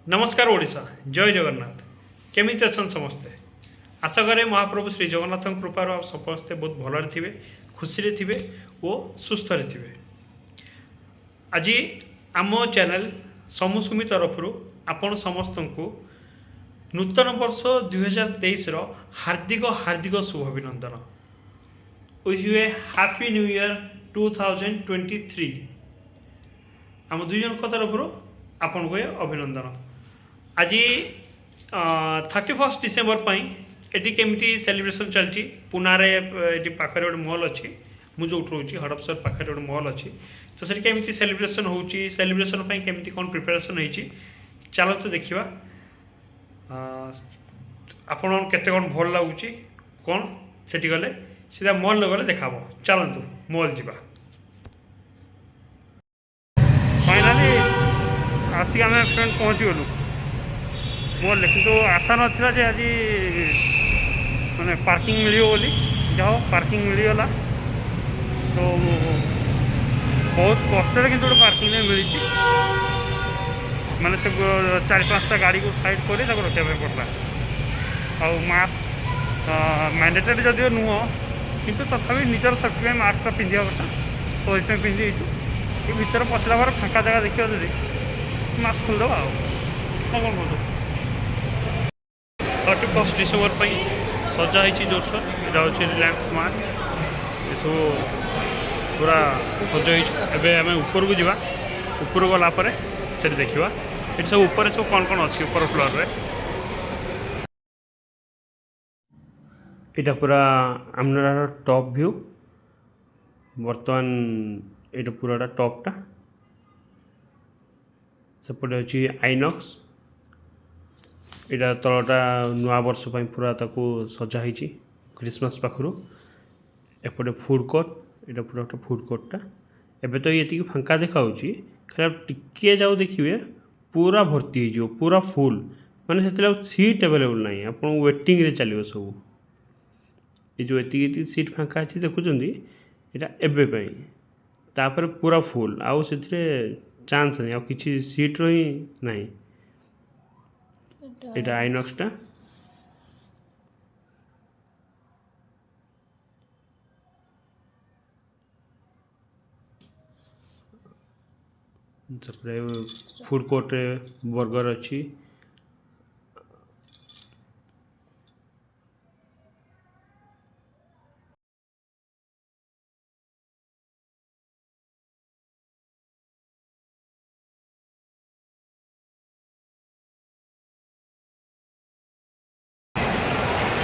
नमस्कार ओडिशा जय जगन्नाथ केमिति अछन समस्ते आशा करे महाप्रभु श्री जगन्नाथ कृपार समस्ते बहुत भलरे थिबे खुशी थिबे और सुस्थ थिबे। आज आम चैनल समूसुमी तरफ आपण समस्त को नूतन वर्ष 2023 हार्दिक हार्दिक शुभ अभिनंदन। Wish U A happy new year 2023। आम दुई जन तरफ आपन को अभिनंदन। आज 31 डिसेम्बर एटी केमिति सेलिब्रेशन चलती पुनारे ये पाखे गोटे मॉल अच्छी मुझे रोचे हड़पसर पाखे गोटे मॉल अच्छी तो से केमिति सेलिब्रेशन हो सेलिब्रेशन केमिति कौन प्रिपेरेसन होती चलते देखा आपण केते कौन भल लगुच कौन से गले सीधा मॉल गले देखा चलतु मॉल जा फाइनाली आसिक आम फ्रेंड पहुँची गलु मॉल किंतु आशा नाला जे आज मैंने पार्किंग मिल बोली जाओ पार्किंग मिलगला तो बहुत कष्ट किंतु गोटे पार्किंग मिली माने से 4-5टा गाड़ी को साइड कर रखा पड़ता आ मास्क मैंडेटरी जदिव नुह किंतु तथापि निजर सेफ्टी मास्कटा पिंधा कथा तो ये पिंधि ये भर पचला बार फाँका जगह देखिए जब मास्क खोलदेव कौन कहूँ 31 डिसेम्बर सजा होती जोरसोर यहाँ हूँ रिलायंस स्मार्ट ये सब पूरा सजा एवं आम ऊपर को जावा ऊपर गलापर से देखा ये सब ऊपर सब कौन कौन अच्छी ऊपर फ्लोर रे यहाँ पूरा आमनोरार टॉप व्यू बर्तमान ये पूराटा टॉपटा सेपटे हूँ आइनक्स यहाँ तलटा नुआ वर्ष पूरा ताको सजा होती क्रिसमस पाखु एपटे फूड कोर्ट यहाँ पूरा गोटे फूड कोर्टा एबे तो ये फांका देखा खाली टिके जाओ देखिए पूरा भर्ती हो पूरा फुल माने से सीट अवेलेबल ना आप वेटिंग रे चलो सब ये जो ये सीट फांका अच्छी देखुं यहाँ एवं तापर पूरा फुल आउ से चांस नहीं आ कि सीट रही नहीं এটা আইনক্সটা তারপরে ফুড কোর্টে বর্গর ଅଛି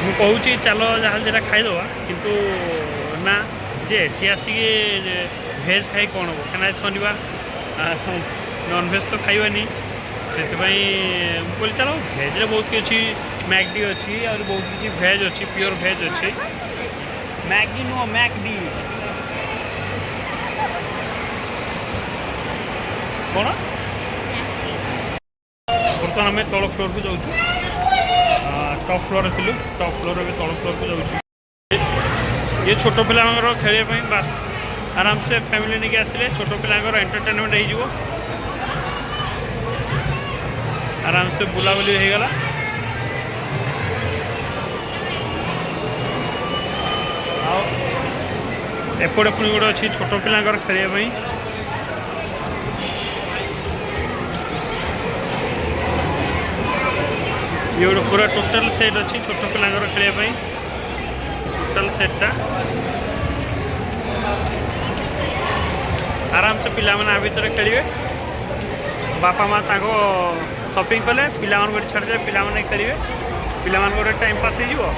ମୁଁ କହୁଛି ଚାଲ ଯାହା ଯେଟା ଖାଇଦେବା କିନ୍ତୁ ନା ଯେ ଏଠି ଆସିକି ଭେଜ୍ ଖାଇ କ'ଣ ହେବ କାହିଁକିନା ଶନିବାର ନନ୍ଭେଜ୍ ତ ଖାଇବାନି ସେଥିପାଇଁ ମୁଁ କହିଲି ଚାଲ ଭେଜ୍ରେ ବହୁତ କିଛି ମ୍ୟାଗି ଅଛି ଆହୁରି ବହୁତ କିଛି ଭେଜ୍ ଅଛି ପିଓର ଭେଜ୍ ଅଛି ମ୍ୟାଗି ନୁହଁ ମ୍ୟାଗି କ'ଣ ବର୍ତ୍ତମାନ ଆମେ ତଳ ଫ୍ଲୋରକୁ ଯାଉଛୁ टॉप फ्लोर थी टॉप फ्लोर भी तल फ्लोर को जाऊँ ये छोट पिला खेल बास आराम से फैमिली नहीं आसिले छोट पिला एंटरटेनमेंट हो आराम से बुलाबुली हो गला एपटे पुणी गोटे अच्छी छोट पिला खेल ये गोटे पूरा टोटाल सेट अच्छी छोट पिला खेलने टोटाल सेटा आराम से पिला आ भितर खेलिए बापा माँ शॉपिंग कले पिला छाड़दे पिला खेलिए पिला टाइम पास हो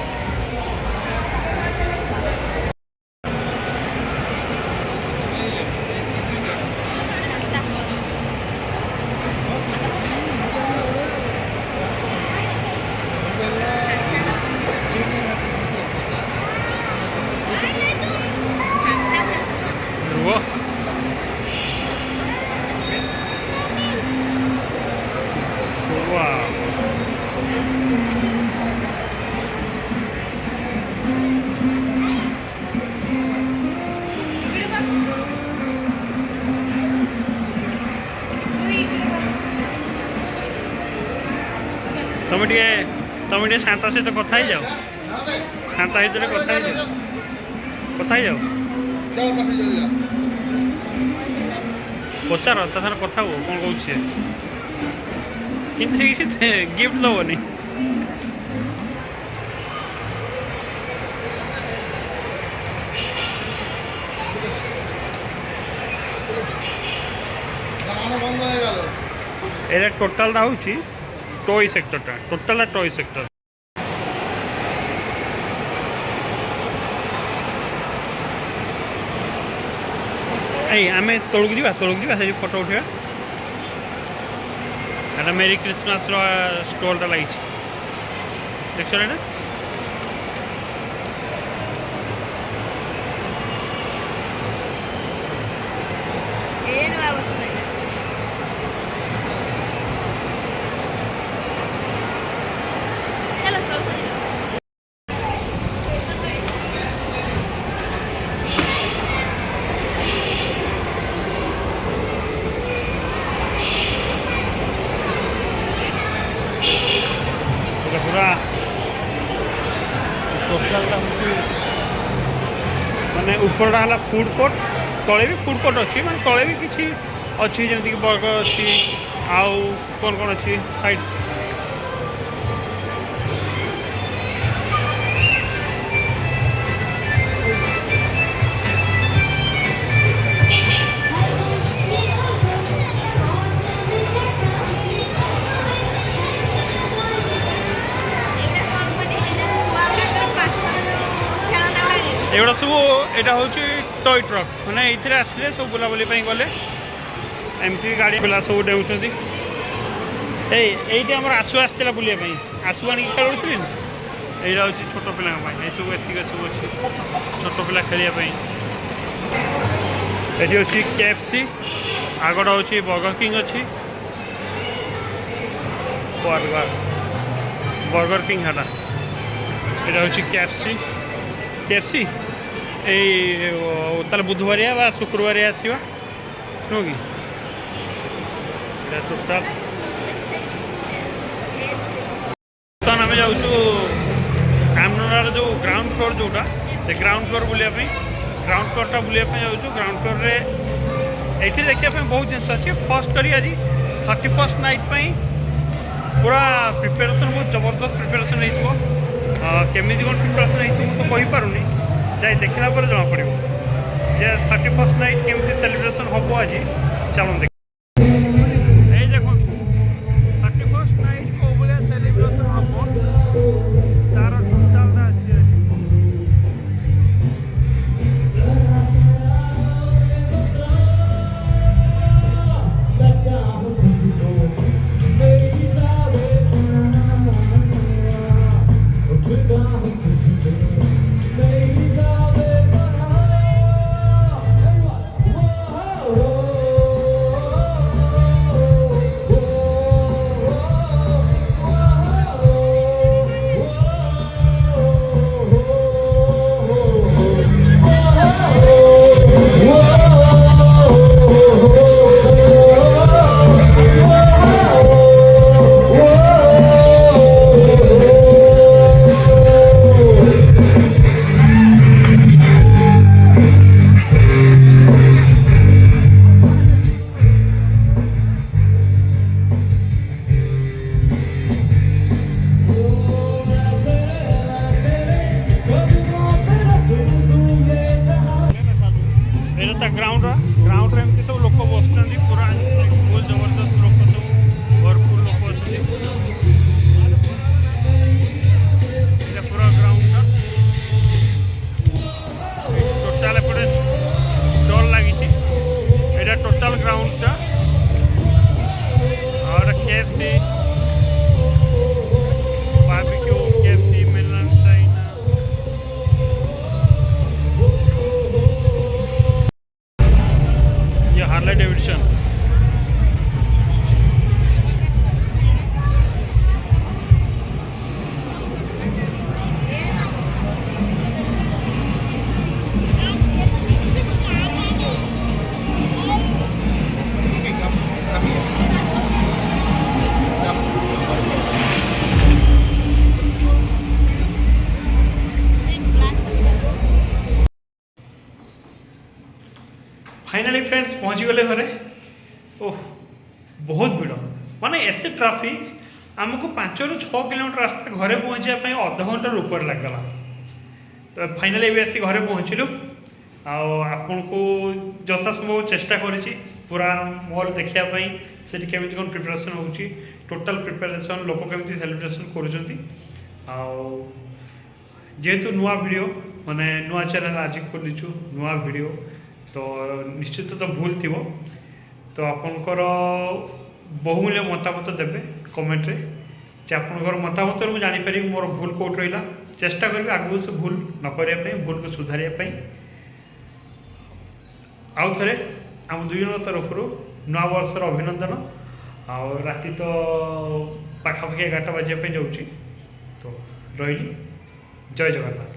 तुम शांता सहित कथा ही जाओ शांता हित कथा ही जाओ पचार ता सार कथा हुआ कौन कौन सी किसी गिफ्ट दबनी এটা টোটালটা হচ্ছে টয় সেক্টরটা টোটালটা টয় সেক্টর এই আমি তলକୁ ଯିବା ସେଠି ଫଟୋ ଉଠେଇବା ଏଇଟା ମେରି କ୍ରିସମାସର ଷ୍ଟଲ୍ଟା ଲାଗିଛି ଦେଖୁଛ ଏଇଟା ନୂଆ ବର୍ଷ ହେଲା पूरा टोटालटा माने ऊपरटा है फूड कोर्ट तले भी फूड कोर्ट अच्छी मैं तले भी किसी अच्छी जमीक बर्गर अच्छी आउ कौन कौन अच्छी साइड एगुड़ा सब यहाँ हूँ टय ट्रक मैंने ये आसले सब बुलाबुली गले एमती गाड़ी पिला सब डेउंट ये आम आसु आसला बुलापी आसु आनी खेलुली यहाँ हूँ छोट पिला सब एतिक सब अच्छी छोट पिला खेलने ये हूँ KFC आगड़ा हूँ बर्गर किंग अच्छी बर्गर किंग है यहाँ हूँ KFC ताले बुधवारिया बा शुक्रवारिया आसवा नु कि टोटाल बर्तमान आम जाऊँ आमनोरार जो ग्राउंड फ्लोर जोटा से ग्राउंड फ्लोर बुलापी ग्राउंड फ्लोरटा बुलापी जाऊँ ग्राउंड फ्लोर रे ये देखा बहुत जिन अच्छे फर्स्ट करी आज 31st नाइट पूरा प्रिपेरेसन बहुत जबरदस्त प्रिपेरेसन केमी कौन प्रिपेरेसन हो तो कहींपारूनी जाए देखला पर जना पड़ो जे 31st नाइट केमती सेलिब्रेशन हम आज चलो देख देखो 31st नाइट को भाया सेलिब्रेशन हम तार टोटालटा अच्छी ग्राउंड रे एमती सब लोक बस पूरा फुल जबरदस्त लोक सब भरपूर लोक अच्छे पूरा ग्राउंड टोटाल एपटे स्टल लगी टोटाल ग्राउंडटा और KFC बारबेक्यू KFC मेलन चाइना ये हार्ले डेविडसन फ्रेंड्स पहुँचीगले घरे ओह बहुत भिड़ माने एत ट्राफिक आमको 5 ରୁ 6 किलोमीटर रास्ता घरे पहुँचापी अधघंटार ऊपर लगला। तो फाइनाली भी आसी घरे पहुँचलु आपन को यथासंभव चेष्टा करी पूरा मॉल देखापी से केमी कौन प्रिपरेसन हो टोटाल प्रिपरेसन लोक केमी सेलिब्रेसन करेतु नुआ वीडियो माने नुआ चैनल आज खोलीचु नुआ वीडियो तो निश्चित तो भूल थी तो आपणकर बहुमूल्य मतामत देवे कमेंट रे आपंकर मतामत मुझे जापर मोर भूल कौट रहा चेष्टा करी आगू से भूल न करने भूल को सुधारे आउ थे आम दुई जन तरफ नुआ वर्षर अभिनंदन राति तो पाखापाखि 11टा बाजिया जाऊँगी तो रही जय जगन्नाथ।